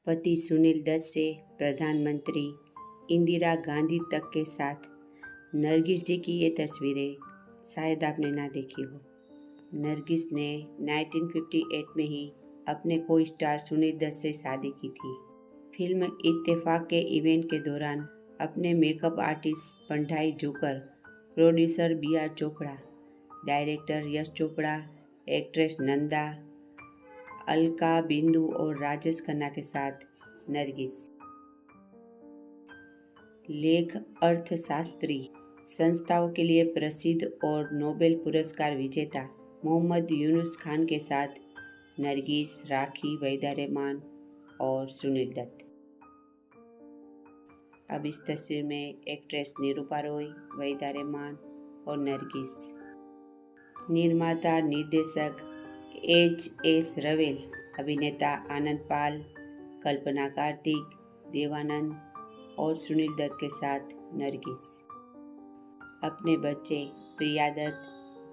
पति सुनील दत्त से प्रधानमंत्री इंदिरा गांधी तक के साथ नरगिस जी की ये तस्वीरें शायद आपने ना देखी हो। नरगिस ने 1958 में ही अपने को स्टार सुनील दत्त से शादी की थी। फिल्म इत्तेफाक के इवेंट के दौरान अपने makeup artist Pandhari Juker, producer B.R. Chopra, director Yash Chopra, actress Nanda, Alka Bindu और राजेश खन्ना के साथ नरगिस। लेख अर्थशास्त्री, संस्थाओं के लिए प्रसिद्ध और नोबेल पुरस्कार विजेता मोहम्मद यूनुस खान के साथ नरगिस, राखी, वहीदा रहमान और सुनील दत्त। अब इस तस्वीर में एक्ट्रेस निरूपा रॉय, वहीदा रहमान और नरगिस। निर्माता निर्देशक H.S. रवेल, अभिनेता आनंद पाल, कल्पना कार्तिक, देवानंद और सुनील दत्त के साथ नरगिस। अपने बच्चे प्रिया दत्त,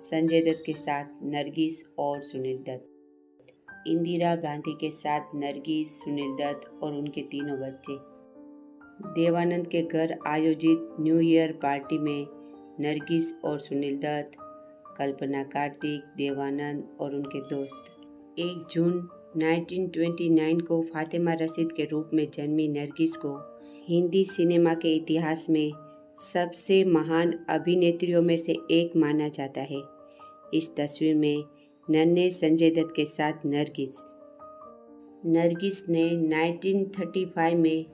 संजय दत्त के साथ नरगिस और सुनील दत्त। इंदिरा गांधी के साथ नरगिस, सुनील दत्त और उनके तीनों बच्चे। देवानंद के घर आयोजित न्यू ईयर पार्टी में नरगिस और सुनील दत्त, कल्पना कार्तिक, देवानंद और उनके दोस्त। 1 जून 1929 को फातिमा रशीद के रूप में जन्मी नरगिस को हिंदी सिनेमा के इतिहास में सबसे महान अभिनेत्रियों में से एक माना जाता है। इस तस्वीर में नन्हे संजय दत्त के साथ नरगिस। नरगिस ने 1935 में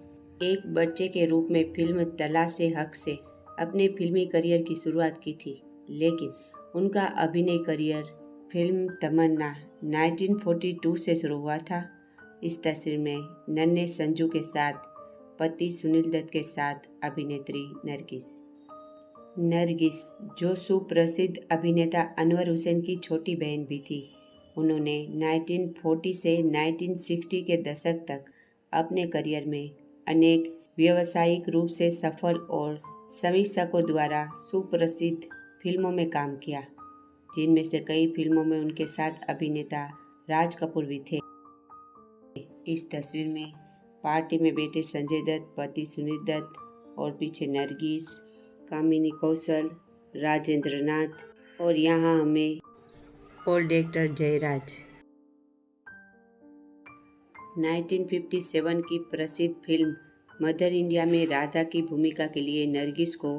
एक बच्चे के रूप में फिल्म तलाशे हक से अपने फिल्मी करियर की शुरुआत की थी, लेकिन उनका अभिनय करियर फिल्म तमन्ना 1942 से शुरू हुआ था। इस तस्वीर में नन्हे संजू के साथ पति सुनील दत्त के साथ अभिनेत्री नरगिस। नरगिस, जो सुप्रसिद्ध अभिनेता अनवर हुसैन की छोटी बहन भी थी, उन्होंने 1940 से 1960 के दशक तक अपने करियर में अनेक व्यावसायिक रूप से सफल और समीक्षकों द्वारा सुप्रसिद्ध फिल्मों में काम किया, जिनमें से कई फिल्मों में उनके साथ अभिनेता राज कपूर भी थे। इस तस्वीर में पार्टी में बैठे संजय दत्त, पति सुनील दत्त और पीछे नरगिस, कामिनी कौशल, राजेंद्र नाथ और यहाँ हमें ओल्ड एक्टर जयराज। 1957 की प्रसिद्ध फिल्म मदर इंडिया में राधा की भूमिका के लिए नरगिस को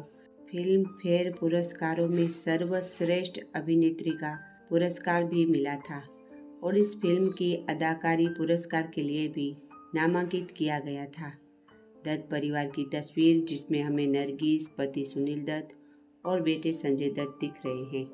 फिल्म फेयर पुरस्कारों में सर्वश्रेष्ठ अभिनेत्री का पुरस्कार भी मिला था और इस फिल्म की अदाकारी पुरस्कार के लिए भी नामांकित किया गया था। दत्त परिवार की तस्वीर, जिसमें हमें नरगिस, पति सुनील दत्त और बेटे संजय दत्त दिख रहे हैं।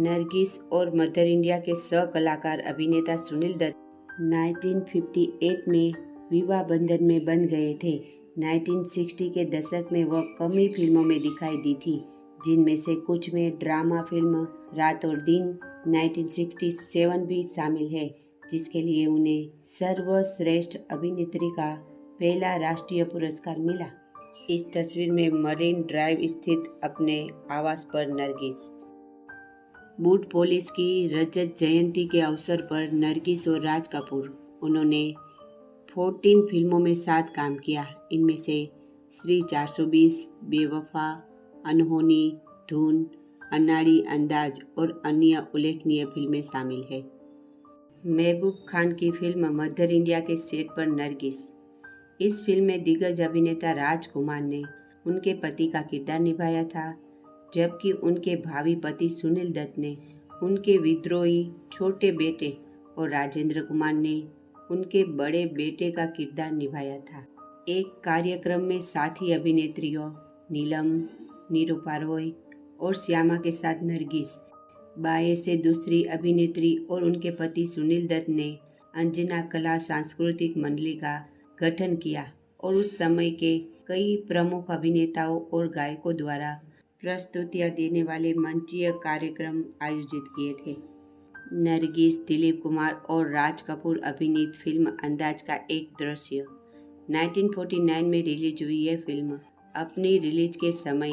नरगिस और मदर इंडिया के सह कलाकार अभिनेता सुनील दत्त 1958 में विवाह बंधन में बंध गए थे। 1960 के दशक में वह कम ही फिल्मों में दिखाई दी थी, जिनमें से कुछ में ड्रामा फिल्म रात और दिन 1967 भी शामिल है, जिसके लिए उन्हें सर्वश्रेष्ठ अभिनेत्री का पहला राष्ट्रीय पुरस्कार मिला। इस तस्वीर में मरीन ड्राइव स्थित अपने आवास पर नरगिस। बूट पॉलिश की रजत जयंती के अवसर पर नरगिस और राज कपूर, उन्होंने 14 फिल्मों में साथ काम किया। इनमें से श्री 420, बेवफा, अनहोनी, धून, अनाड़ी अंदाज और अन्य उल्लेखनीय फिल्में शामिल है। महबूब खान की फिल्म मदर इंडिया के सेट पर नरगिस। इस फिल्म में दिग्गज अभिनेता राजकुमार ने उनके पति का किरदार निभाया था, जबकि उनके भावी पति सुनील दत्त ने उनके विद्रोही छोटे बेटे और राजेंद्र कुमार ने उनके बड़े बेटे का किरदार निभाया था। एक कार्यक्रम में साथी अभिनेत्रियों नीलम, निरूपा रॉय और श्यामा के साथ नरगिस, बाएं से दूसरी अभिनेत्री और उनके पति सुनील दत्त ने अंजना कला सांस्कृतिक मंडली का गठन किया और उस समय के कई प्रमुख अभिनेताओं और गायकों द्वारा प्रस्तुतियां देने वाले मंचीय कार्यक्रम आयोजित किए थे। नरगिस, दिलीप कुमार और राज कपूर अभिनीत फिल्म अंदाज का एक दृश्य 1949 में रिलीज हुई। यह फिल्म अपनी रिलीज के समय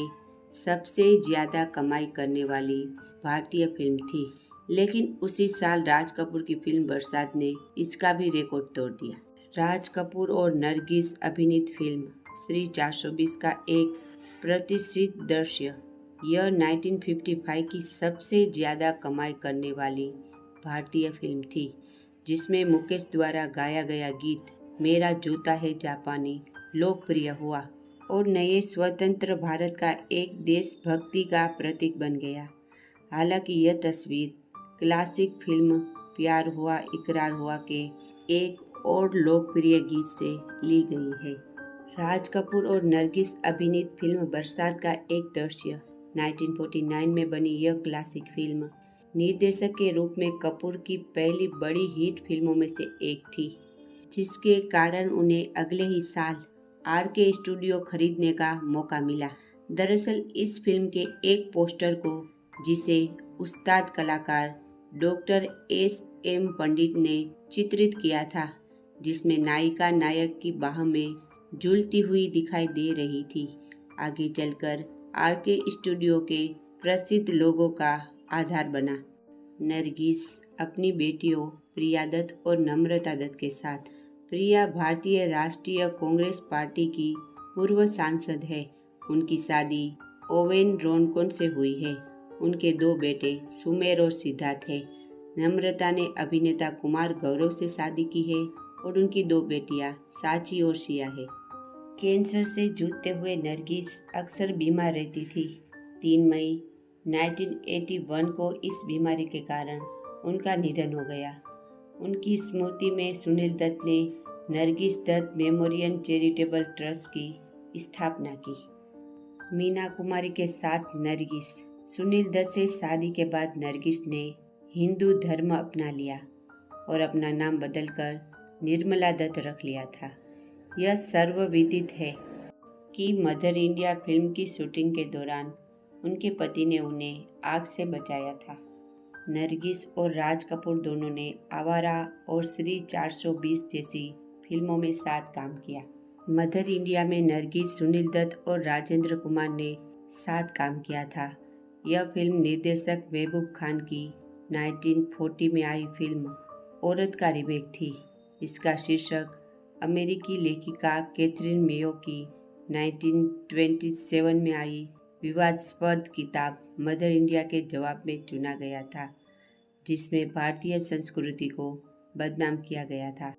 सबसे ज़्यादा कमाई करने वाली भारतीय फिल्म थी, लेकिन उसी साल राज कपूर की फिल्म बरसात ने इसका भी रिकॉर्ड तोड़ दिया। राज कपूर और नरगिस अभिनीत फिल्म श्री 420 का एक प्रतिष्ठित दृश्य। यह 1955 की सबसे ज़्यादा कमाई करने वाली भारतीय फिल्म थी, जिसमें मुकेश द्वारा गाया गया गीत मेरा जूता है जापानी लोकप्रिय हुआ और नए स्वतंत्र भारत का एक देशभक्ति का प्रतीक बन गया। हालांकि यह तस्वीर क्लासिक फिल्म प्यार हुआ इकरार हुआ के एक और लोकप्रिय गीत से ली गई है। राज कपूर और नरगिस अभिनीत फिल्म बरसात का एक दृश्य। 1949 में बनी यह क्लासिक फिल्म निर्देशक के रूप में कपूर की पहली बड़ी हिट फिल्मों में से एक थी, जिसके कारण उन्हें अगले ही साल RK स्टूडियो खरीदने का मौका मिला। दरअसल इस फिल्म के एक पोस्टर को, जिसे उस्ताद कलाकार डॉक्टर SM पंडित ने चित्रित किया था, जिसमें नायिका नायक की बाह में झूलती हुई दिखाई दे रही थी, आगे चलकर RK स्टूडियो के प्रसिद्ध लोगों का आधार बना। नरगिस अपनी बेटियों प्रिया दत्त और नम्रता दत्त के साथ। प्रिया भारतीय राष्ट्रीय कांग्रेस पार्टी की पूर्व सांसद है। उनकी शादी ओवेन रोनकोन से हुई है। उनके 2 बेटे सुमेर और सिद्धार्थ है। नम्रता ने अभिनेता कुमार गौरव से शादी की है और उनकी 2 बेटियां साची और सिया है। कैंसर से जूझते हुए नरगिस अक्सर बीमार रहती थी। 3 मई 1981 को इस बीमारी के कारण उनका निधन हो गया। उनकी स्मृति में सुनील दत्त ने Nargis Dutt memorial charitable trust की स्थापना की। मीना कुमारी के साथ नरगिस। सुनील दत्त से शादी के बाद नरगिस ने हिंदू धर्म अपना लिया और अपना नाम बदलकर निर्मला दत्त रख लिया था। यह सर्वविदित है कि मदर इंडिया फिल्म की शूटिंग के दौरान उनके पति ने उन्हें आग से बचाया था। नरगिस और राज कपूर दोनों ने आवारा और श्री 420 जैसी फिल्मों में साथ काम किया। मदर इंडिया में नरगिस, सुनील दत्त और राजेंद्र कुमार ने साथ काम किया था। यह फिल्म निर्देशक महबूब खान की 1940 में आई फिल्म औरत का रीमेक थी। इसका शीर्षक अमेरिकी लेखिका कैथरीन मेयो की 1927 में आई विवादास्पद किताब मदर इंडिया के जवाब में चुना गया था, जिसमें भारतीय संस्कृति को बदनाम किया गया था।